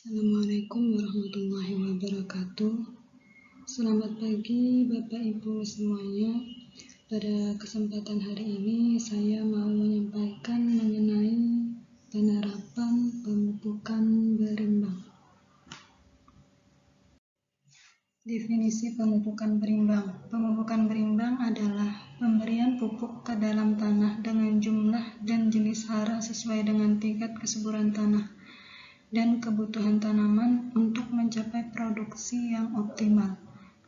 Assalamualaikum warahmatullahi wabarakatuh. Selamat pagi Bapak Ibu semuanya. Pada kesempatan hari ini saya mau menyampaikan mengenai penerapan pemupukan berimbang. Definisi pemupukan berimbang. Pemupukan berimbang adalah pemberian pupuk ke dalam tanah dengan jumlah dan jenis hara sesuai dengan tingkat kesuburan tanah dan kebutuhan tanaman untuk mencapai produksi yang optimal.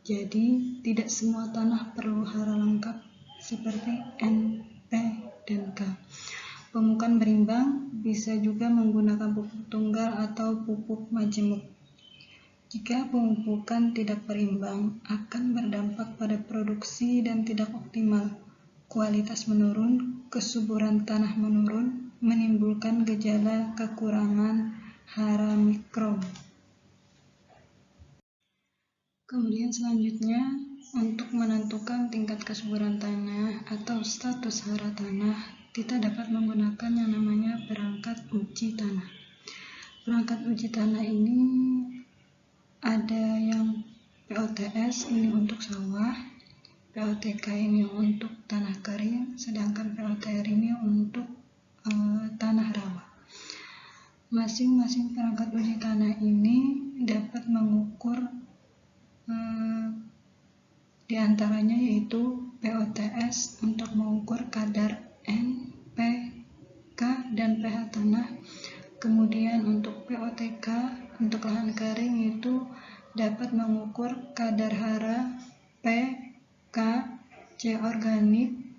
Jadi, tidak semua tanah perlu hara lengkap seperti N, P, dan K. Pemupukan berimbang bisa juga menggunakan pupuk tunggal atau pupuk majemuk. Jika pemupukan tidak berimbang, akan berdampak pada produksi dan tidak optimal. Kualitas menurun, kesuburan tanah menurun, menimbulkan gejala kekurangan hara mikro. Kemudian selanjutnya, untuk menentukan tingkat kesuburan tanah atau status hara tanah, kita dapat menggunakan yang namanya perangkat uji tanah. Perangkat uji tanah ini ada yang POTS ini untuk sawah, POTK ini untuk tanah kering, sedangkan POTR ini untuk tanah rawa. Masing-masing perangkat uji tanah ini dapat mengukur diantaranya yaitu POTS untuk mengukur kadar N, P, K, dan pH tanah. Kemudian untuk POTK untuk lahan kering itu dapat mengukur kadar hara, P, K, C organik,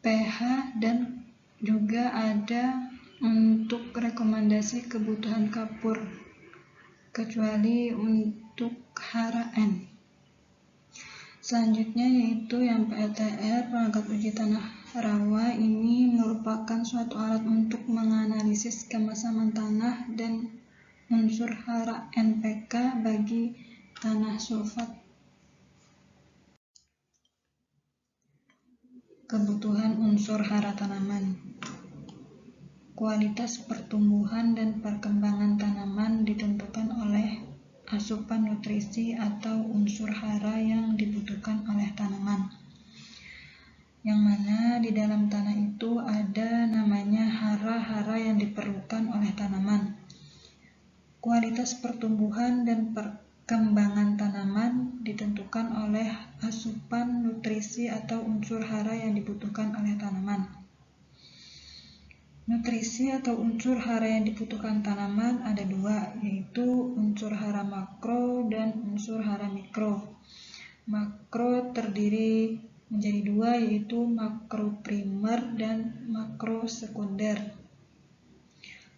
pH, dan juga ada untuk rekomendasi kebutuhan kapur, kecuali untuk hara N. Selanjutnya yaitu yang PLTR, perangkat uji tanah rawa. Ini merupakan suatu alat untuk menganalisis kemasaman tanah dan unsur hara NPK bagi tanah sulfat. Kebutuhan unsur hara tanaman. Kualitas pertumbuhan dan perkembangan tanaman ditentukan oleh asupan nutrisi atau unsur hara yang dibutuhkan oleh tanaman. Yang mana di dalam tanah itu ada namanya hara-hara yang diperlukan oleh tanaman. Kualitas pertumbuhan dan perkembangan tanaman ditentukan oleh asupan nutrisi atau unsur hara yang dibutuhkan oleh tanaman. Nutrisi atau unsur hara yang dibutuhkan tanaman ada dua, yaitu unsur hara makro dan unsur hara mikro. Makro terdiri menjadi dua, yaitu makro primer dan makro sekunder.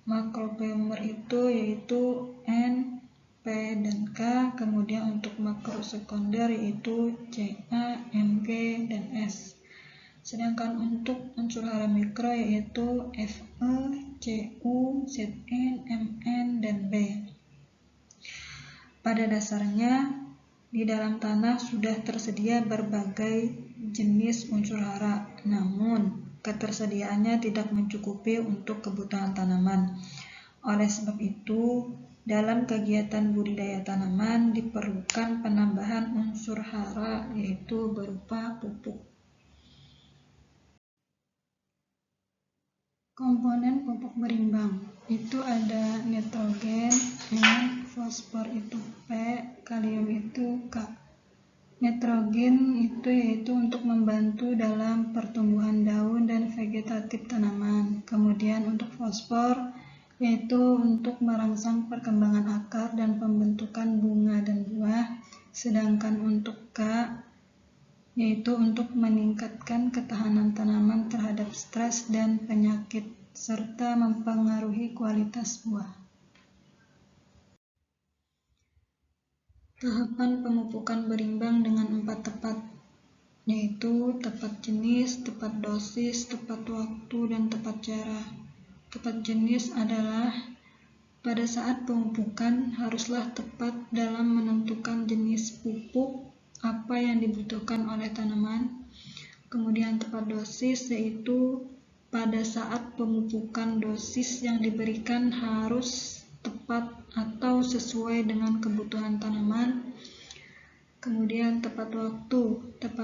Makro primer itu yaitu N, P, dan K, kemudian untuk makro sekunder yaitu Ca, Mg, dan S. Sedangkan untuk unsur hara mikro yaitu Fe, Cu, Zn, Mn, dan B. Pada dasarnya, di dalam tanah sudah tersedia berbagai jenis unsur hara, namun ketersediaannya tidak mencukupi untuk kebutuhan tanaman. Oleh sebab itu, dalam kegiatan budidaya tanaman diperlukan penambahan unsur hara yaitu berupa pupuk. Komponen pupuk berimbang itu ada nitrogen, N, fosfor itu P, kalium itu K. Nitrogen itu yaitu untuk membantu dalam pertumbuhan daun dan vegetatif tanaman. Kemudian untuk fosfor yaitu untuk merangsang perkembangan akar dan pembentukan bunga dan buah. Sedangkan untuk K yaitu untuk meningkatkan ketahanan tanaman terhadap stres dan penyakit, serta mempengaruhi kualitas buah. Tahapan pemupukan berimbang dengan 4 tepat, yaitu tepat jenis, tepat dosis, tepat waktu, dan tepat cara. Tepat jenis adalah pada saat pemupukan haruslah tepat dalam menentukan jenis pupuk apa yang dibutuhkan oleh tanaman. Kemudian tepat dosis yaitu pada saat pemupukan dosis yang diberikan harus tepat tepat atau sesuai dengan kebutuhan tanaman. Kemudian tepat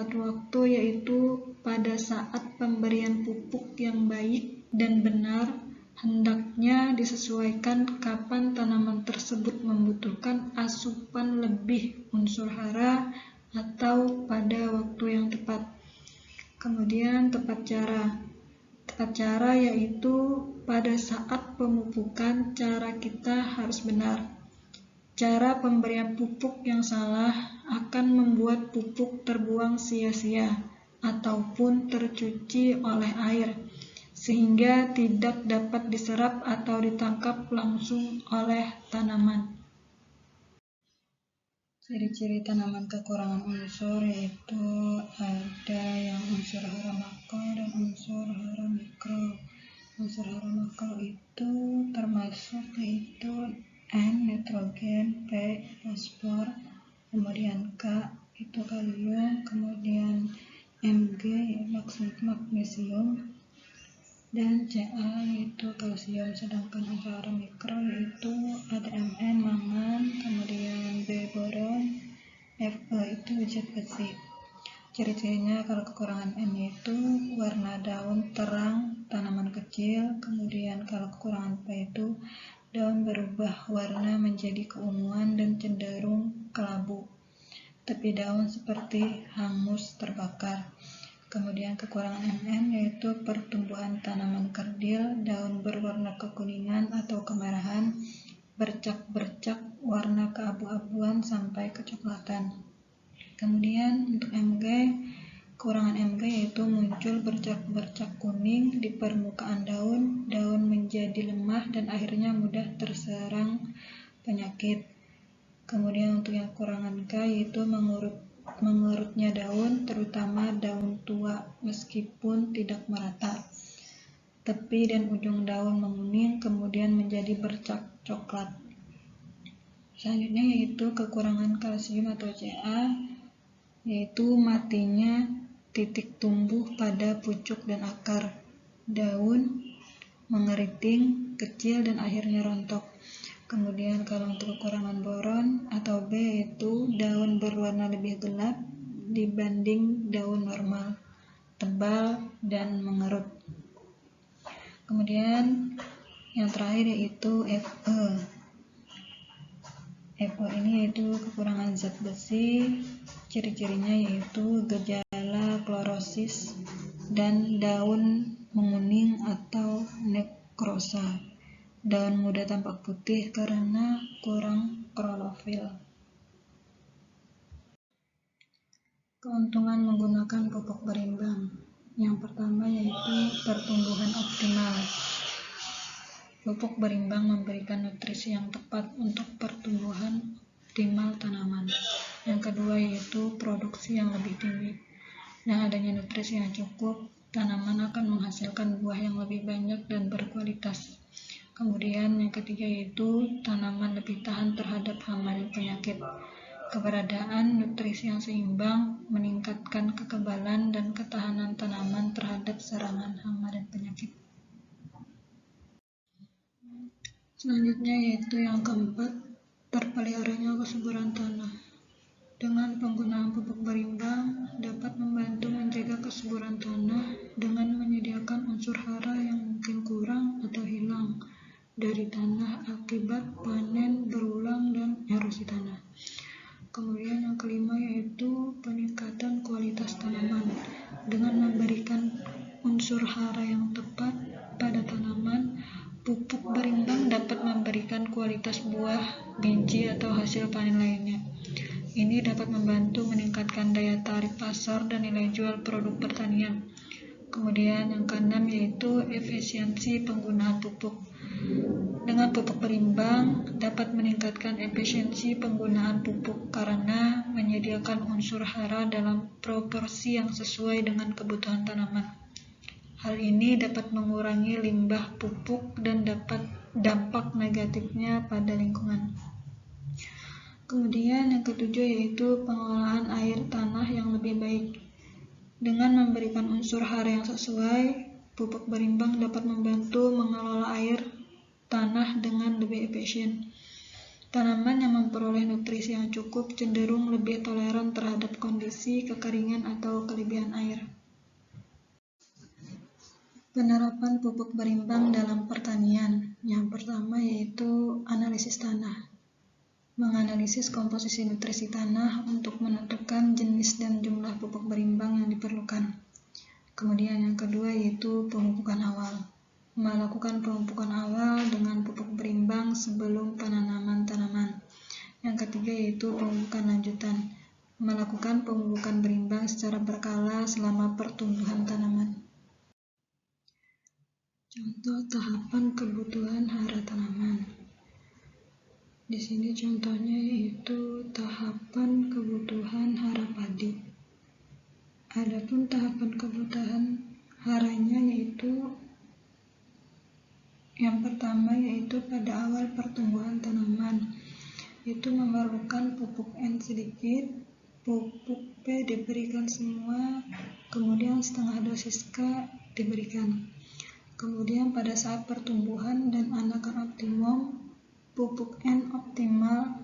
waktu yaitu pada saat pemberian pupuk yang baik dan benar, hendaknya disesuaikan kapan tanaman tersebut membutuhkan asupan lebih unsur hara atau pada waktu yang tepat. Kemudian tepat cara yaitu pada saat pemupukan cara kita harus benar. Cara pemberian pupuk yang salah akan membuat pupuk terbuang sia-sia ataupun tercuci oleh air, sehingga tidak dapat diserap atau ditangkap langsung oleh tanaman. Ciri-ciri tanaman kekurangan unsur yaitu ada yang unsur hara makro dan unsur hara mikro. Unsur hara makro itu termasuk yaitu N nitrogen, P fosfor, kemudian K itu kalium, kemudian Mg magnesium, dan Ca yaitu kalsium. Sedangkan unsur hara mikro yaitu ada Mn mangan, kemudian B boron, Fe itu zat besi. Ciri-cirinya kalau kekurangan N yaitu warna daun terang tanaman kecil, kemudian kalau kekurangan P itu daun berubah warna menjadi keunguan dan cenderung kelabu, tepi daun seperti hangus terbakar. Kemudian kekurangan Mn yaitu pertumbuhan tanaman kerdil, daun berwarna kekuningan atau kemerahan, bercak-bercak warna keabu-abuan sampai kecoklatan. Kemudian untuk Mg, kekurangan Mg yaitu muncul bercak-bercak kuning di permukaan daun, daun menjadi lemah dan akhirnya mudah terserang penyakit. Kemudian untuk yang kekurangan K yaitu mengerutnya daun, terutama daun tua meskipun tidak merata. Tepi dan ujung daun menguning kemudian menjadi bercak coklat. Selanjutnya yaitu kekurangan kalsium atau Ca, yaitu matinya titik tumbuh pada pucuk dan akar, daun mengeriting, kecil dan akhirnya rontok. Kemudian kalau untuk kekurangan boron atau B yaitu daun berwarna lebih gelap dibanding daun normal, tebal dan mengerut. Kemudian yang terakhir yaitu Fe. Fe ini yaitu kekurangan zat besi. Ciri-cirinya yaitu gejala klorosis dan daun menguning atau nekrosa. Daun muda tampak putih karena kurang klorofil. Keuntungan menggunakan pupuk berimbang. Yang pertama yaitu pertumbuhan optimal. Pupuk berimbang memberikan nutrisi yang tepat untuk pertumbuhan optimal tanaman. Yang kedua yaitu produksi yang lebih tinggi. Dengan adanya nutrisi yang cukup, tanaman akan menghasilkan buah yang lebih banyak dan berkualitas. Kemudian yang ketiga yaitu tanaman lebih tahan terhadap hama dan penyakit. Keberadaan nutrisi yang seimbang meningkatkan kekebalan dan ketahanan tanaman terhadap serangan hama dan penyakit. Selanjutnya yaitu yang keempat, terpeliharanya kesuburan tanah. Dengan penggunaan pupuk berimbang dapat membantu menjaga kesuburan tanah dengan menyediakan unsur hara yang mungkin kurang atau hilang dari tanah akibat panen berulang dan erosi tanah. Kemudian yang kelima yaitu peningkatan kualitas tanaman. Dengan memberikan unsur hara yang tepat pada tanaman, pupuk berimbang dapat memberikan kualitas buah, biji, atau hasil panen lainnya. Ini dapat membantu meningkatkan daya tarik pasar dan nilai jual produk pertanian. Kemudian yang keenam yaitu efisiensi penggunaan pupuk. Dengan pupuk berimbang dapat meningkatkan efisiensi penggunaan pupuk karena menyediakan unsur hara dalam proporsi yang sesuai dengan kebutuhan tanaman. Hal ini dapat mengurangi limbah pupuk dan dapat dampak negatifnya pada lingkungan. Kemudian yang ketujuh yaitu pengelolaan air tanah yang lebih baik. Dengan memberikan unsur hara yang sesuai, pupuk berimbang dapat membantu mengelola air tanah dengan lebih efisien. Tanaman yang memperoleh nutrisi yang cukup cenderung lebih toleran terhadap kondisi kekeringan atau kelebihan air. Penerapan pupuk berimbang dalam pertanian. Yang pertama yaitu analisis tanah. Menganalisis komposisi nutrisi tanah untuk menentukan jenis dan jumlah pupuk berimbang yang diperlukan. Kemudian yang kedua yaitu pemupukan awal. Melakukan pemupukan awal dengan pupuk berimbang sebelum penanaman tanaman. Yang ketiga yaitu pemupukan lanjutan. Melakukan pemupukan berimbang secara berkala selama pertumbuhan tanaman. Contoh tahapan kebutuhan hara tanaman. Di sini contohnya yaitu tahapan kebutuhan hara padi. Adapun tahapan kebutuhan haranya yaitu yang pertama yaitu pada awal pertumbuhan tanaman, itu memerlukan pupuk N sedikit, pupuk P diberikan semua, kemudian setengah dosis K diberikan. Kemudian pada saat pertumbuhan dan anakan optimum, pupuk N optimal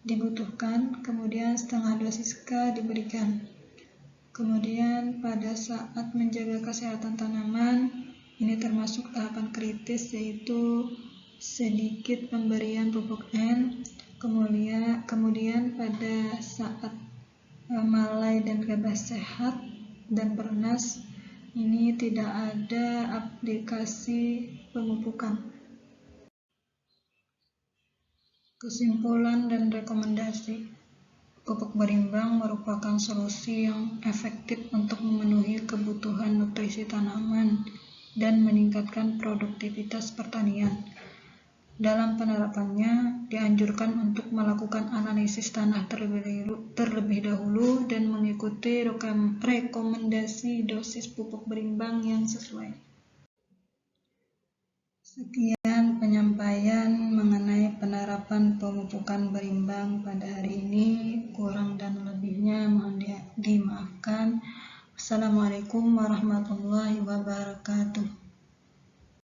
dibutuhkan, kemudian setengah dosis K diberikan. Kemudian pada saat menjaga kesehatan tanaman, ini termasuk tahapan kritis yaitu sedikit pemberian pupuk N. Kemudian pada saat malai dan gabah sehat dan bernas, ini tidak ada aplikasi pemupukan. Kesimpulan dan rekomendasi. Pupuk berimbang merupakan solusi yang efektif untuk memenuhi kebutuhan nutrisi tanaman dan meningkatkan produktivitas pertanian. Dalam penerapannya, dianjurkan untuk melakukan analisis tanah terlebih dahulu dan mengikuti rekomendasi dosis pupuk berimbang yang sesuai. Sekian penyampaian mengenai penerapan pemupukan berimbang pada hari ini. Kurang dan lebihnya mohon dimaafkan. Assalamualaikum warahmatullahi wabarakatuh.